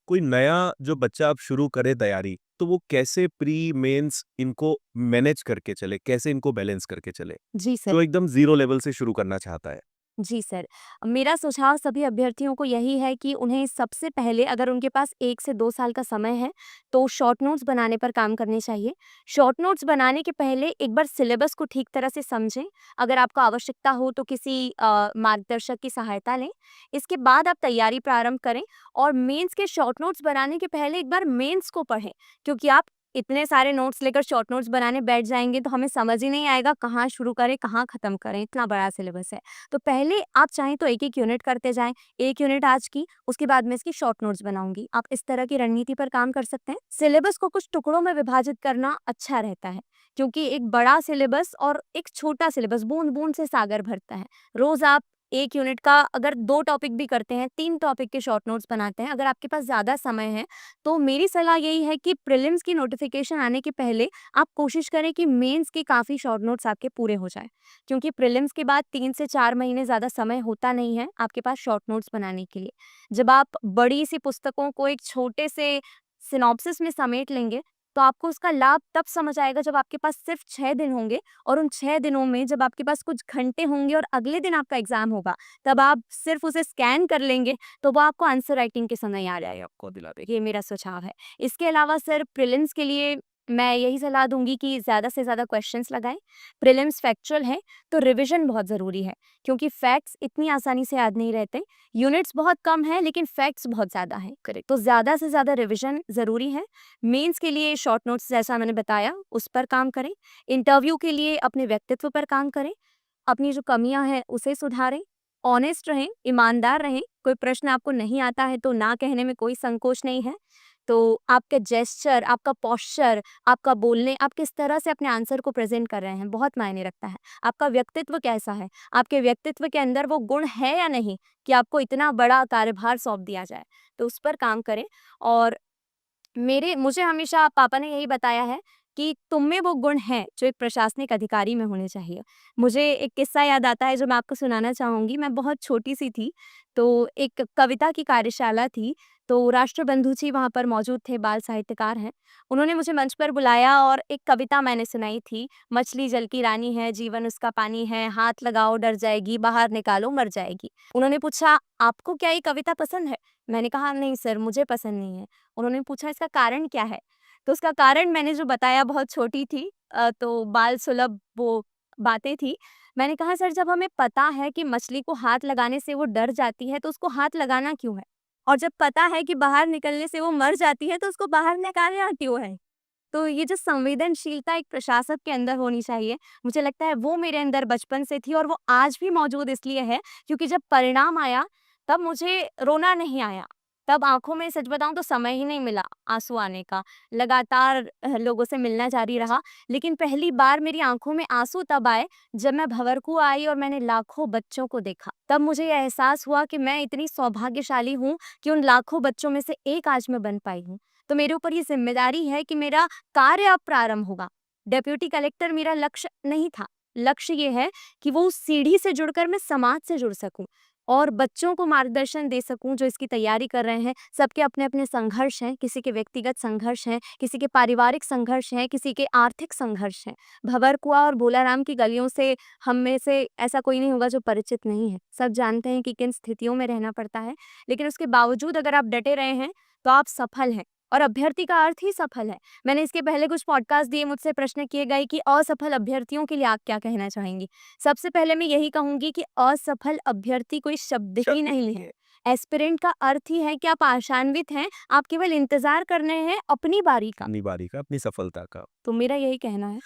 कोई नया जो बच्चा अब शुरू करे तैयारी, तो वो कैसे प्री, मेंस इनको मैनेज करके चले, कैसे इनको बैलेंस करके चले? जी सर। जो एकदम ज़ीरो लेवल से शुरू करना चाहता है। जी सर। मेरा सुझाव सभी अभ्यर्थियों को यही है कि उन्हें सबसे पहले अगर उनके पास 1 से 2 साल का समय है, तो शॉर्ट नोट्स बनाने पर काम करने चाहिए। शॉर्ट नोट्स बनाने के पहले एक बार सिलेबस को ठीक तरह से समझें। अगर आपको आवश्यकता हो तो किसी मार्गदर्शक की सहायता लें। इसके बाद आप तैयारी प्रारंभ करें और मेंस के शॉर्ट नोट्स बनाने के पहले एक बार मेंस को पढ़ें, क्योंकि आप इतने सारे नोट्स लेकर शॉर्ट नोट्स बनाने बैठ जाएँगे तो हमें समझ ही नहीं आएगा कहाँ शुरू करें, कहाँ खत्म करें, इतना बड़ा सिलेबस है। तो पहले आप चाहें तो एक-एक यूनिट करते जाएँ, 1 यूनिट आज की, उसके बाद मैं इसकी शॉर्ट नोट्स बनाऊँगी। आप इस तरह की रणनीति पर काम कर सकते हैं। सिलेबस को कुछ टुकड़ों में विभाजित करना अच्छा रहता है, क्योंकि एक बड़ा सिलेबस और एक छोटा सिलेबस बूँद-बूँद से सागर भरता है। रोज़ आप 1 यूनिट का अगर 2 टॉपिक भी करते हैं, 3 टॉपिक के शॉर्ट नोट्स बनाते हैं, अगर आपके पास ज़्यादा समय है, तो मेरी सलाह यही है कि प्रीलिम्स की नोटिफ़िकेशन आने के पहले आप कोशिश करें कि मेंस के काफ़ी शॉर्ट नोट्स आपके पूरे हो जाएँ। क्योंकि प्रीलिम्स के बाद 3 से 4 महीने ज़्यादा समय होता नहीं है आपके पास शॉर्ट नोट्स बनाने के लिए। जब आप बड़ी-सी पुस्तकों को एक छोटे से सिनॉप्सिस में समेट लेंगे, तो आपको उसका लाभ तब समझ आएगा जब आपके पास सिर्फ 6 दिन होंगे और उन 6 दिनों में जब आपके पास कुछ घंटे होंगे और अगले दिन आपका एग्ज़ाम होगा, तब आप सिर्फ उसे स्कैन कर लेंगे, तो वो आपको आंसर राइटिंग के समय याद आएगा आपको दिला देगा। ये मेरा सुझाव है। इसके अलावा सर प्रीलिम्स के लिए मैं यही सलाह दूँगी कि ज़्यादा से ज़्यादा क्वेश्चंस लगाएँ। प्रीलिम्स फैक्चुअल है, तो रिविज़न बहुत ज़रूरी है, क्योंकि फैक्ट्स इतनी आसानी से याद नहीं रहते। यूनिट्स बहुत कम हैं, लेकिन फैक्ट्स बहुत ज़्यादा हैं। करेक्ट। तो ज़्यादा से ज़्यादा रिविज़न ज़रूरी है। मेंस के लिए शॉर्ट नोट्स जैसा मैंने बताया, उस पर काम करें। इंटरव्यू के लिए अपने व्यक्तित्व पर काम करें। अपनी जो कमियाँ हैं, उसे सुधारें। ऑनेस्ट रहें, ईमानदार रहें। कोई प्रश्न आपको नहीं आता है, तो ना कहने में कोई संकोच नहीं है। तो आपके जेस्चर, आपका पोस्चर, आपका बोलने, आप किस तरह से अपने आंसर को प्रेज़ेंट कर रहे हैं, बहुत मायने रखता है। आपका व्यक्तित्व कैसा है? आपके व्यक्तित्व के अंदर वो गुण है या नहीं कि आपको इतना बड़ा कार्यभार सौंप दिया जाए? तो उस पर काम करें और मेरे मुझे हमेशा पापा ने यही बताया है कि तुम में वो गुण हैं जो एक प्रशासनिक अधिकारी में होने चाहिए। मुझे एक किस्सा याद आता है जो मैं आपको सुनाना चाहूँगी। मैं बहुत छोटी-सी थी, तो एक कविता की कार्यशाला थी, तो राष्ट्रबंधु जी वहाँ पर मौजूद थे, बाल साहित्यकार हैं। उन्होंने मुझे मंच पर बुलाया और एक कविता मैंने सुनाई थी, मछली जल की रानी है, जीवन उसका पानी है, हाथ लगाओ डर जाएगी, बाहर निकालो मर जाएगी। उन्होंने पूछा, "आपको क्या ये कविता पसंद है?" मैंने कहा, "नहीं सर, मुझे पसंद नहीं है।" उन्होंने पूछा इसका कारण क्या है? तो उसका कारण मैंने जो बताया बहुत छोटी थी तो बाल सुलभ वो बातें थी। मैंने कहा सर जब हमें पता है कि मछली को हाथ लगाने से वो डर जाती है तो उसको हाथ लगाना क्यों है? और जब पता है कि बाहर निकलने से वो मर जाती है तो उसको बाहर निकालना क्यों है? तो ये जो संवेदनशीलता एक प्रशासक के अंदर होनी चाहिए, मुझे लगता है वो मेरे अंदर बचपन से थी और वो आज भी मौजूद इसलिए है क्योंकि जब परिणाम आया, तब मुझे रोना नहीं आया। तब आँखों में सच बताऊँ तो समय ही नहीं मिला आँसू आने का। लगातार लोगों से मिलना जारी रहा, लेकिन पहली बार मेरी आँखों में आँसू तब आए, जब मैं भंवरकू आई और मैंने लाखों बच्चों को देखा। तब मुझे ये एहसास हुआ कि मैं इतनी सौभाग्यशाली हूँ कि उन लाखों बच्चों में से एक आज मैं बन पाई हूँ। तो मेरे ऊपर ये ज़िम्मेदारी है कि मेरा कार्य अब प्रारंभ होगा। डेप्यूटी कलेक्टर मेरा लक्ष्य नहीं था। लक्ष्य ये है कि वो उस सीढ़ी से जुड़कर मैं समाज से जुड़ सकूँ और बच्चों को मार्गदर्शन दे सकूँ जो इसकी तैयारी कर रहे हैं। सबके अपने-अपने संघर्ष हैं, किसी के व्यक्तिगत संघर्ष हैं, किसी के पारिवारिक संघर्ष हैं, किसी के आर्थिक संघर्ष हैं। भंवरकुआं और भोलाराम की गलियों से हम में से ऐसा कोई नहीं होगा जो परिचित नहीं है। सब जानते हैं कि किन स्थितियों में रहना पड़ता है, लेकिन उसके बावजूद अगर आप डटे रहे हैं, तो आप सफल हैं और अभ्यर्थी का अर्थ ही सफल है। मैंने इसके पहले कुछ पॉडकास्ट दिए, मुझसे प्रश्न किए गए कि असफल अभ्यर्थियों के लिए आप क्या कहना चाहेंगी? सबसे पहले मैं यही कहूँगी कि असफल अभ्यर्थी कोई शब्द ही नहीं है। एस्पिरेंट का अर्थ ही है कि आप आशान्वित हैं, आप केवल इंतज़ार कर रहे हैं अपनी बारी का। अपनी बारी का, अपनी सफलता का। तो मेरा यही कहना है।